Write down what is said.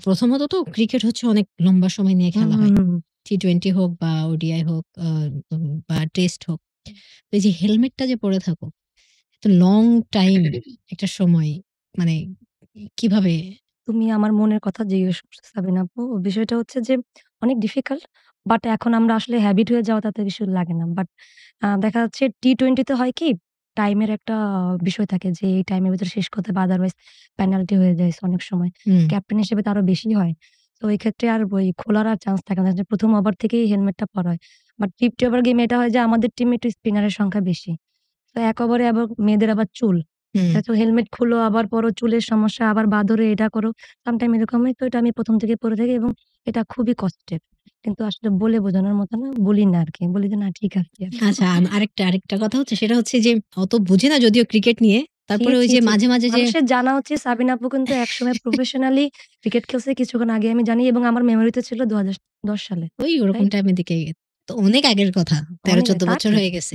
প্রথমত তো ক্রিকেট হচ্ছে অনেক লম্বা সময় নিয়ে হুম, খেলা হুম, হয়। হুম। টি-20 হোক বা ওডিআই হোক বা টেস্ট হোক। তো এই যে হেলমেটটা যে পরে থাকো, একটা লং টাইম একটা সময় মানে কিভাবে? তুমি আমার মনের কথা জিজ্ঞেস করছো সাবিনা আপু। বিষয়টা হচ্ছে যে অনেক ডিফিকাল্ট। বাট এখন আমরা আসলে হ্যাবিট হয়ে যাওয়া তাতে কিছু লাগে না। বাট দেখা যাচ্ছে টি-20 তে হয় কি টাইমের একটা বিষয় থাকে যে এই টাইমের ভেতরে শেষ করতে হবে আদারওয়াইজ পেনাল্টি হয়ে যায় অনেক সময়। হুম, ক্যাপ্টেন হিসেবে তো আরো বেশি হয়। তো এই ক্ষেত্রে আর ওই খোলার আর চান্স থাকে না যে ১ম ওভার থেকেই হেলমেটটা পরা হয়। বাট 50 ওভার গেমে এটা হয় যে আমাদের টিমে একটু স্পিনারের সংখ্যা বেশি। তো এক ওভারে আবার মেয়েদের আবার চুল। হুম। তো হেলমেট খুলো, আবার পরো, চুলের সমস্যা, আবার বাঁদরে এটা করো। সামটাইম এরকম হয়। তো এটা আমি ১ম থেকে পড়ে থাকি এবং এটা খুবই কষ্টের। কিন্তু আসলে বলে বোঝানোর মতো না, বলি না আরকি। বলি যে, "না ঠিক আছে আপু।" আচ্ছা আরেকটা কথা হচ্ছে সেটা হচ্ছে যে অত বুঝি না যদিও ক্রিকেট নিয়ে। ছি, তারপরে ওই ছি, যে ছি। মাঝে যে মানুষের জানা উচিত সাবিনা আপু কিন্তু একসময় প্রফেশনালি ক্রিকেট খেলছে কিছুক্ষণ আগে আমি জানি এবং আমার মেমোরিতে ছিল ২০১০ সালে। ওই ওরকম রাইট? টাইমের দিকে তো অনেক আগের কথা। অনেক আগে ১৩-১৪ তা বছর ঠিক। হয়ে গেছে।